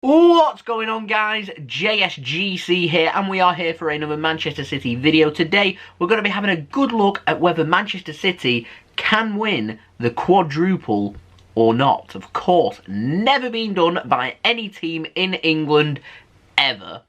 What's going on, guys? JSGC here, and we are here for another Manchester City video. Today we're going to be having a good look at whether Manchester City can win the quadruple or not. Of course, never been done by any team in England ever,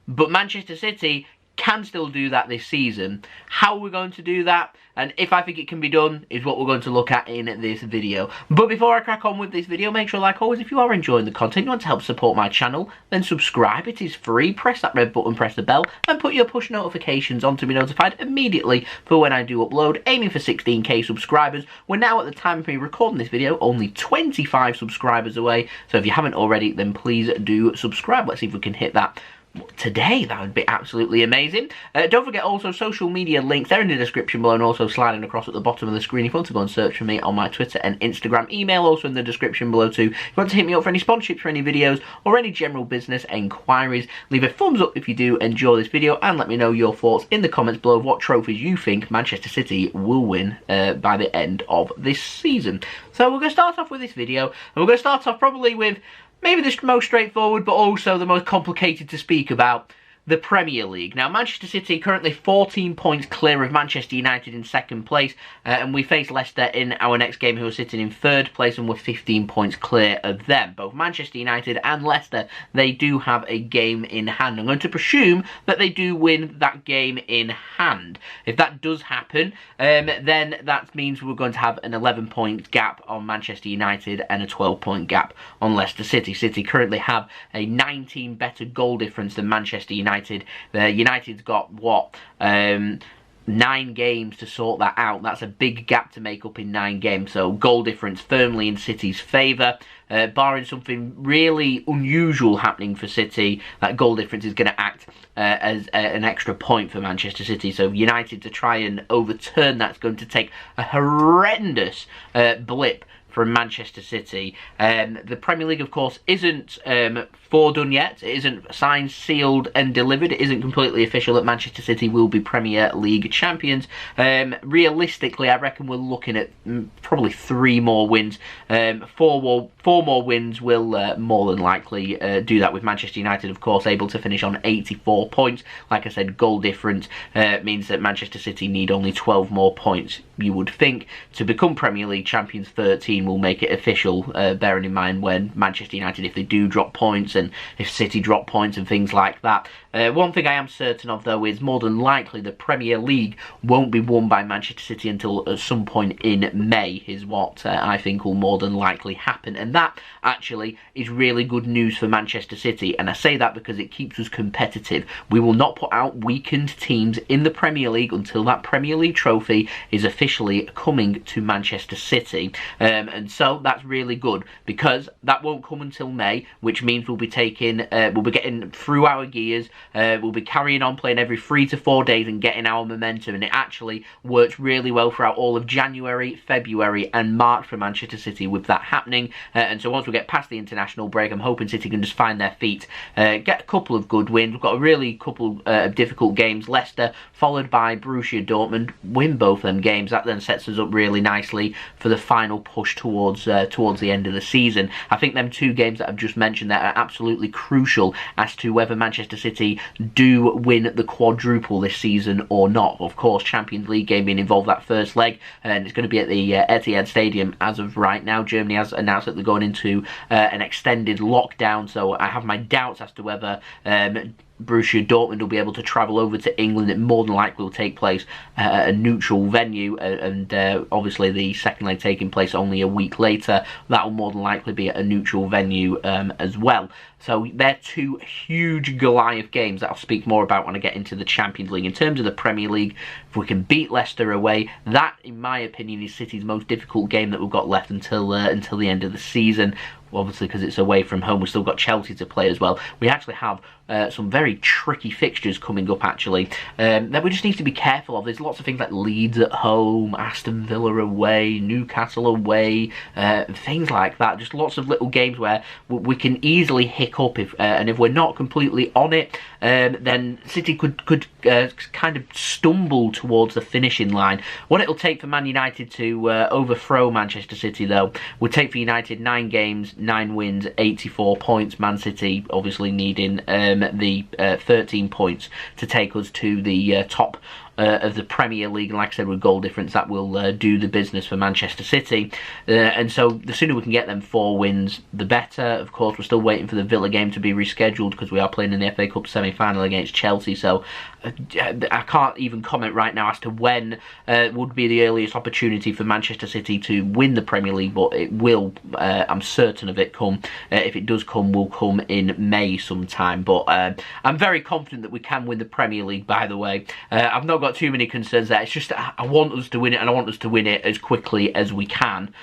but Manchester City can still do that this season. How we're going to do that, and if I think it can be done, is what we're going to look at in this video. But before I crack on with this video, make sure, like always, if you are enjoying the content, you want to help support my channel, then subscribe. It is free. Press that red button, press the bell, and put your push notifications on to be notified immediately for when I do upload, aiming for 16k subscribers. We're now, at the time of me recording this video, only 25 subscribers away, so if you haven't already, then please do subscribe. Let's see if we can hit that today. That would be absolutely amazing. Don't forget also social media links, they're in the description below and also sliding across at the bottom of the screen if you want to go and search for me on my Twitter and Instagram. Email also in the description below too. If you want to hit me up for any sponsorships for any videos or any general business enquiries, leave a thumbs up if you do enjoy this video and let me know your thoughts in the comments below of what trophies you think Manchester City will win by the end of this season. So we're going to start off with this video, and we're going to start off probably with maybe the most straightforward, but also the most complicated to speak about, the Premier League. Now, Manchester City currently 14 points clear of Manchester United in second place, and we face Leicester in our next game, who are sitting in third place, and we're 15 points clear of them. Both Manchester United and Leicester, they do have a game in hand. I'm going to presume that they do win that game in hand. If that does happen, then that means we're going to have an 11-point gap on Manchester United and a 12-point gap on Leicester City. City currently have a 19 better goal difference than Manchester United. United's got, what, 9 games to sort that out. That's a big gap to make up in 9 games. So goal difference firmly in City's favour. Barring something really unusual happening for City, that goal difference is going to act as an extra point for Manchester City. So United to try and overturn that's going to take a horrendous blip from Manchester City. The Premier League, of course, isn't foredone yet. It isn't signed, sealed and delivered. It isn't completely official that Manchester City will be Premier League champions. Realistically, I reckon we're looking at probably 3 more wins. 4 more wins will more than likely do that, with Manchester United, of course, able to finish on 84 points. Like I said, goal difference means that Manchester City need only 12 more points, you would think, to become Premier League champions. 13 will make it official, bearing in mind when Manchester United, if they do drop points and if City drop points and things like that. One thing I am certain of, though, is more than likely the Premier League won't be won by Manchester City until at some point in May, is what I think will more than likely happen. And that, actually, is really good news for Manchester City. And I say that because it keeps us competitive. We will not put out weakened teams in the Premier League until that Premier League trophy is officially coming to Manchester City. And so that's really good, because that won't come until May, which means we'll be getting through our gears. We'll be carrying on playing every 3 to 4 days and getting our momentum, and it actually works really well throughout all of January, February and March for Manchester City with that happening. And so once we get past the international break, I'm hoping City can just find their feet, get a couple of good wins. We've got a really couple of difficult games. Leicester followed by Borussia Dortmund. Win both them games. That then sets us up really nicely for the final push towards the end of the season. I think them 2 games that I've just mentioned there are absolutely crucial as to whether Manchester City do win the quadruple this season or not. Of course, Champions League game being involved that first leg, and it's going to be at the Etihad Stadium as of right now. Germany has announced that they're going into an extended lockdown, so I have my doubts as to whether Borussia Dortmund will be able to travel over to England. It more than likely will take place at a neutral venue, and obviously the second leg taking place only a week later. That will more than likely be at a neutral venue as well. So they're 2 huge Goliath games that I'll speak more about when I get into the Champions League. In terms of the Premier League, if we can beat Leicester away, that, in my opinion, is City's most difficult game that we've got left until the end of the season. Obviously, because it's away from home, we've still got Chelsea to play as well. We actually have some very tricky fixtures coming up, actually, that we just need to be careful of. There's lots of things like Leeds at home, Aston Villa away, Newcastle away, things like that. Just lots of little games where we can easily hiccup, and if we're not completely on it, then City could kind of stumble towards the finishing line. What it'll take for Man United to overthrow Manchester City, though, would take for United 9 games, 9 wins, 84 points. Man City obviously needing the 13 points to take us to the top of the Premier League, and like I said, with goal difference, that will do the business for Manchester City. And so the sooner we can get them 4 wins, the better. Of course, we're still waiting for the Villa game to be rescheduled because we are playing in the FA Cup semi-final against Chelsea. So I can't even comment right now as to when would be the earliest opportunity for Manchester City to win the Premier League, but it will, I'm certain of it, come. If it does come, will come in May sometime. But I'm very confident that we can win the Premier League, by the way. I've not got too many concerns there. It's just I want us to win it, and I want us to win it as quickly as we can.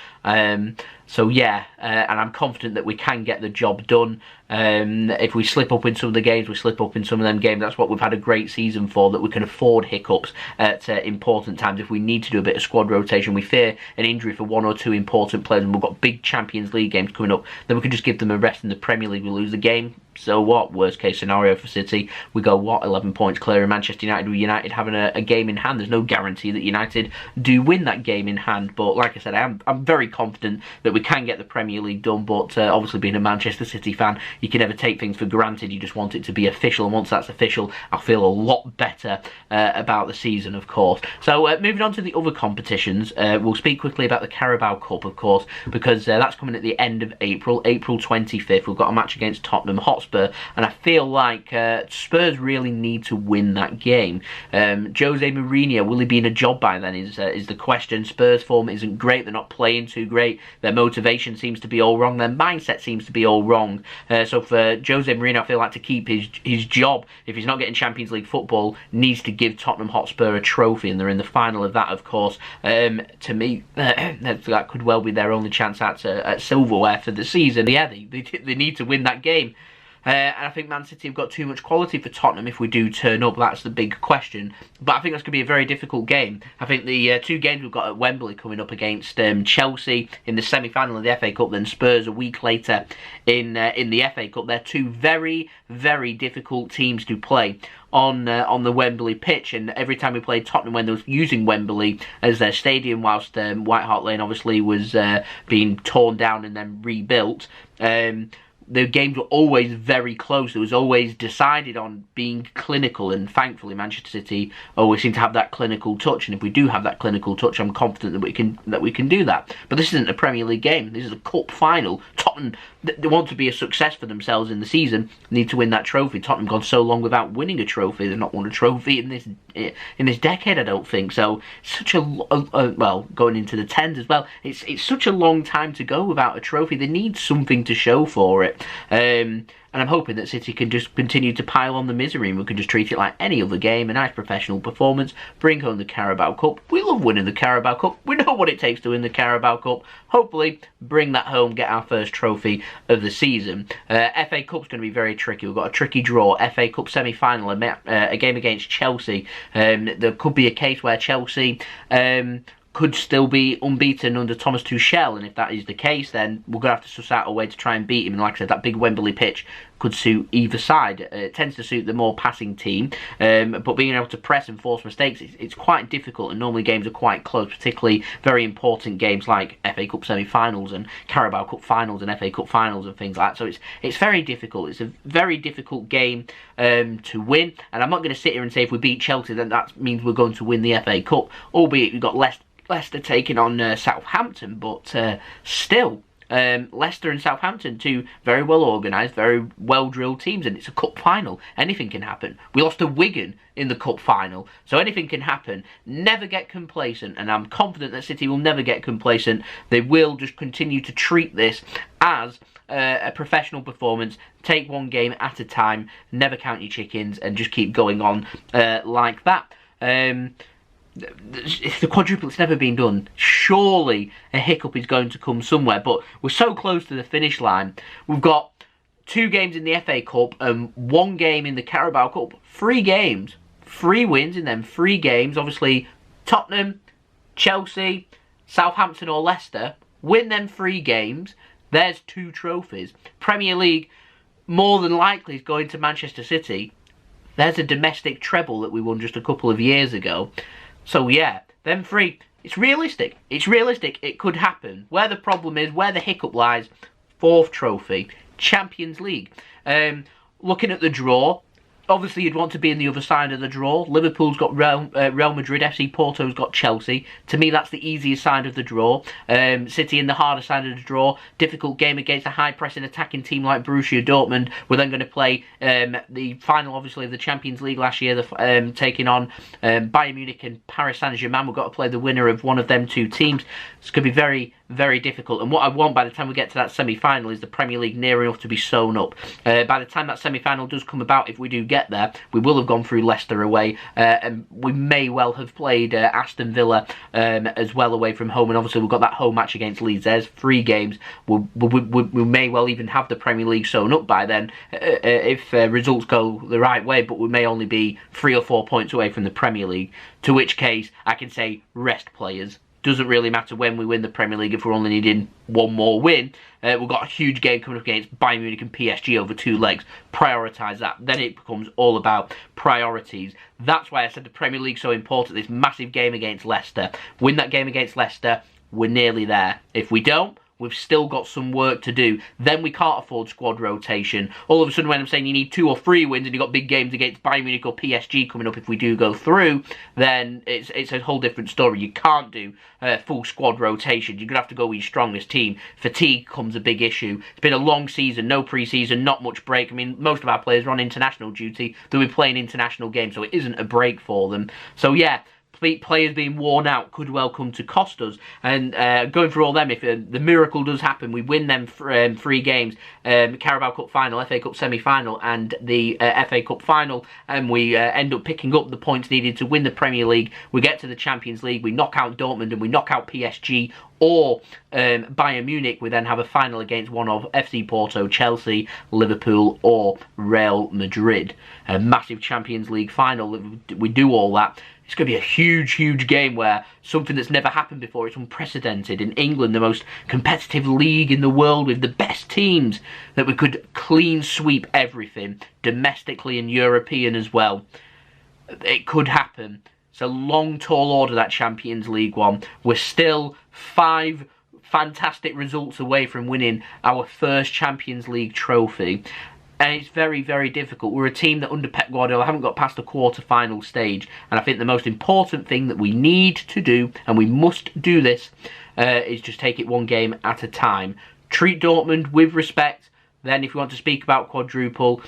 So yeah, and I'm confident that we can get the job done. If we slip up in some of the games, we slip up in some of them games. That's what we've had a great season for, that we can afford hiccups at important times. If we need to do a bit of squad rotation, we fear an injury for 1 or 2 important players, and we've got big Champions League games coming up, then we can just give them a rest in the Premier League. We lose the game, so what? Worst case scenario for City, we go, what, 11 points clear in Manchester United, with United having a game in hand. There's no guarantee that United do win that game in hand, but like I said, I'm very confident that we can get the Premier League done. But obviously, being a Manchester City fan, you can never take things for granted. You just want it to be official, and once that's official, I'll feel a lot better about the season, of course. So moving on to the other competitions, we'll speak quickly about the Carabao Cup, of course, because that's coming at the end of April 25th. We've got a match against Tottenham Hotspur, and I feel like Spurs really need to win that game. Jose Mourinho, will he be in a job by then, is the question. Spurs form isn't great, they're not playing too great, their motivation seems to be all wrong, their mindset seems to be all wrong. So for Jose Mourinho, I feel like to keep his job, if he's not getting Champions League football, needs to give Tottenham Hotspur a trophy, and they're in the final of that, of course. To me, that could well be their only chance at silverware for the season. Yeah, they need to win that game. And I think Man City have got too much quality for Tottenham if we do turn up. That's the big question. But I think that's going to be a very difficult game. I think the 2 games we've got at Wembley coming up against Chelsea in the semi-final of the FA Cup, then Spurs a week later in the FA Cup. They're 2 very, very difficult teams to play on the Wembley pitch, and every time we played Tottenham when they were using Wembley as their stadium, whilst White Hart Lane obviously was being torn down and then rebuilt, the games were always very close. It was always decided on being clinical, and thankfully Manchester City always seem to have that clinical touch. And if we do have that clinical touch, I'm confident that we can do that. But this isn't a Premier League game. This is a cup final. Tottenham, they want to be a success for themselves in the season, need to win that trophy. Tottenham gone so long without winning a trophy. They've not won a trophy in this decade, I don't think. So such well, going into the 10s as well, it's such a long time to go without a trophy. They need something to show for it. And I'm hoping that City can just continue to pile on the misery, and we can just treat it like any other game, a nice professional performance, bring home the Carabao Cup. We love winning the Carabao Cup. We know what it takes to win the Carabao Cup. Hopefully, bring that home, get our first trophy of the season. FA Cup's going to be very tricky. We've got a tricky draw. FA Cup semi-final, a game against Chelsea. There could be a case where Chelsea could still be unbeaten under Thomas Tuchel, and if that is the case, then we're going to have to suss out a way to try and beat him. And like I said, that big Wembley pitch could suit either side. It tends to suit the more passing team, but being able to press and force mistakes, it's quite difficult, and normally games are quite close, particularly very important games like FA Cup semi-finals and Carabao Cup finals and FA Cup finals and things like that. So it's very difficult. It's a very difficult game to win, and I'm not going to sit here and say if we beat Chelsea then that means we're going to win the FA Cup, albeit we've got Leicester taking on Southampton, but still, Leicester and Southampton, 2 very well organised, very well drilled teams, and it's a cup final. Anything can happen. We lost to Wigan in the cup final, so anything can happen. Never get complacent, and I'm confident that City will never get complacent. They will just continue to treat this as a professional performance, take one game at a time, never count your chickens, and just keep going on like that. If the quadruple, it's never been done. Surely a hiccup is going to come somewhere, but we're so close to the finish line. We've got 2 games in the FA Cup and 1 game in the Carabao Cup. 3 games, 3 wins in them 3 games. Obviously, Tottenham, Chelsea, Southampton or Leicester, win them 3 games. There's 2 trophies. Premier League, more than likely, is going to Manchester City. There's a domestic treble that we won just a couple of years ago. So yeah, them 3, it's realistic. It's realistic. It could happen. Where the problem is, where the hiccup lies, 4th trophy, Champions League. Looking at the draw, obviously you'd want to be in the other side of the draw. Liverpool's got Real Madrid, FC Porto's got Chelsea. To me, that's the easiest side of the draw. City in the harder side of the draw. Difficult game against a high-pressing attacking team like Borussia Dortmund. We're then going to play the final, obviously, of the Champions League last year, taking on Bayern Munich and Paris Saint-Germain. We've got to play the winner of one of them two teams. It's going to be very, very difficult. And what I want by the time we get to that semi-final is the Premier League near enough to be sewn up. By the time that semi-final does come about, if we do get there, we will have gone through Leicester away, and we may well have played Aston Villa as well away from home. And obviously we've got that home match against Leeds. There's 3 games. We may well even have the Premier League sewn up by then if results go the right way, but we may only be 3 or 4 points away from the Premier League, to which case I can say rest players. Doesn't really matter when we win the Premier League if we're only needing one more win. We've got a huge game coming up against Bayern Munich and PSG over 2 legs. Prioritise that. Then it becomes all about priorities. That's why I said the Premier League's so important. This massive game against Leicester. Win that game against Leicester, we're nearly there. If we don't, we've still got some work to do. Then we can't afford squad rotation. All of a sudden, when I'm saying you need 2 or 3 wins and you've got big games against Bayern Munich or PSG coming up if we do go through, then it's a whole different story. You can't do full squad rotation. You're going to have to go with your strongest team. Fatigue becomes a big issue. It's been a long season, no pre-season, not much break. I mean, most of our players are on international duty. They'll be playing international games, so it isn't a break for them. So, yeah, players being worn out could well come to cost us. And going through all them, if the miracle does happen, we win them 3 games, Carabao Cup final, FA Cup semi-final and the FA Cup final, and we end up picking up the points needed to win the Premier League. We get to the Champions League, we knock out Dortmund and we knock out PSG or Bayern Munich. We then have a final against one of FC Porto, Chelsea, Liverpool or Real Madrid. A massive Champions League final. We do all that. It's going to be a huge, huge game where something that's never happened before. It's unprecedented. In England, the most competitive league in the world with the best teams, that we could clean sweep everything, domestically and European as well. It could happen. It's a long, tall order, that Champions League one. We're still 5 fantastic results away from winning our first Champions League trophy. And it's very, very difficult. We're a team that under Pep Guardiola haven't got past the quarter-final stage. And I think the most important thing that we need to do, and we must do this, is just take it one game at a time. Treat Dortmund with respect. Then if you want to speak about quadruple,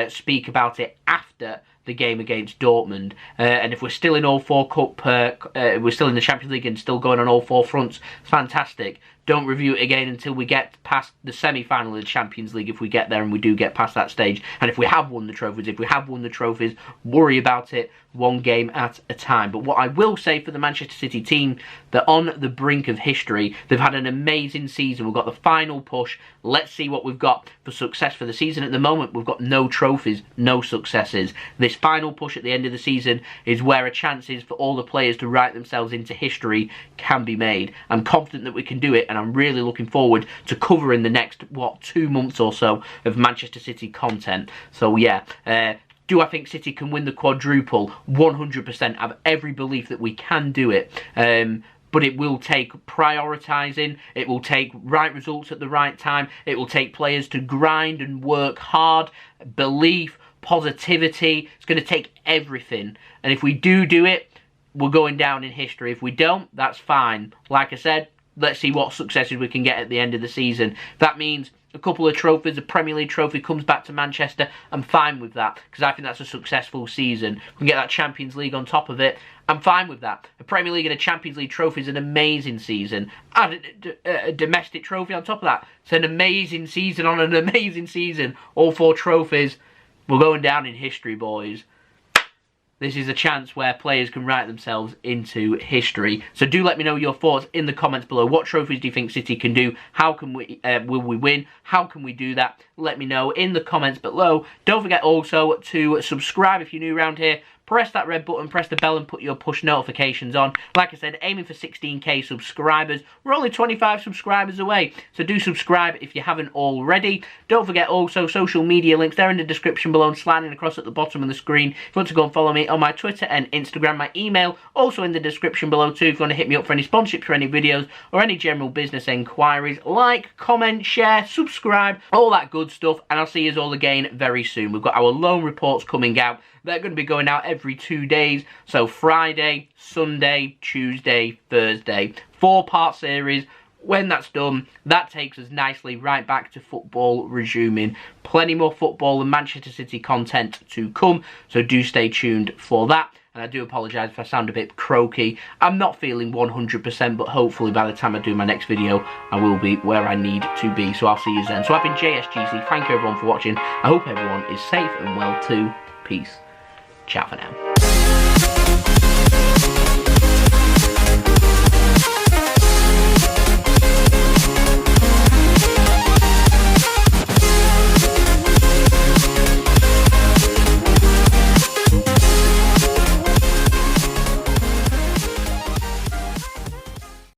speak about it after the game against Dortmund. And if we're still in all 4 cup, we're still in the Champions League and still going on all 4 fronts, fantastic. Don't review it again until we get past the semi-final of the Champions League, if we get there and we do get past that stage. And if we have won the trophies, worry about it one game at a time. But what I will say for the Manchester City team, they're on the brink of history. They've had an amazing season. We've got the final push. Let's see what we've got for success for the season. At the moment, we've got no trophies, no successes. This final push at the end of the season is where a chance is for all the players to write themselves into history can be made. I'm confident that we can do it, and I'm really looking forward to covering the next, 2 months or so of Manchester City content. So yeah, do I think City can win the quadruple? 100%. I have every belief that we can do it. But it will take prioritising, it will take right results at the right time, it will take players to grind and work hard, belief, positivity. It's going to take everything. And if we do it, we're going down in history. If we don't, that's fine. Like I said, let's see what successes we can get at the end of the season. That means a couple of trophies, a Premier League trophy comes back to Manchester. I'm fine with that, because I think that's a successful season. We can get that Champions League on top of it. I'm fine with that. A Premier League and a Champions League trophy is an amazing season. And a domestic trophy on top of that. It's an amazing season on an amazing season. All 4 trophies. We're going down in history, boys. This is a chance where players can write themselves into history. So do let me know your thoughts in the comments below. What trophies do you think City can do? How can we, will we win? How can we do that? Let me know in the comments below. Don't forget also to subscribe if you're new around here. press that red button, press the bell and put your push notifications on. Like I said, aiming for 16k subscribers. We're only 25 subscribers away, so do subscribe if you haven't already. Don't forget also social media links, they're in the description below and sliding across at the bottom of the screen. If you want to go and follow me on my Twitter and Instagram, my email also in the description below too. If you want to hit me up for any sponsorships for any videos or any general business enquiries, like, comment, share, subscribe, all that good stuff, and I'll see you all again very soon. We've got our loan reports coming out. They're going to be going out every 2 days, so Friday, Sunday, Tuesday, Thursday. 4-part series. When that's done, that takes us nicely right back to football resuming. Plenty more football and Manchester City content to come, so do stay tuned for that. And I do apologise if I sound a bit croaky. I'm not feeling 100%, but hopefully by the time I do my next video, I will be where I need to be. So I'll see you then. So I've been JSGC. Thank you everyone for watching. I hope everyone is safe and well too. Peace. Ciao for now.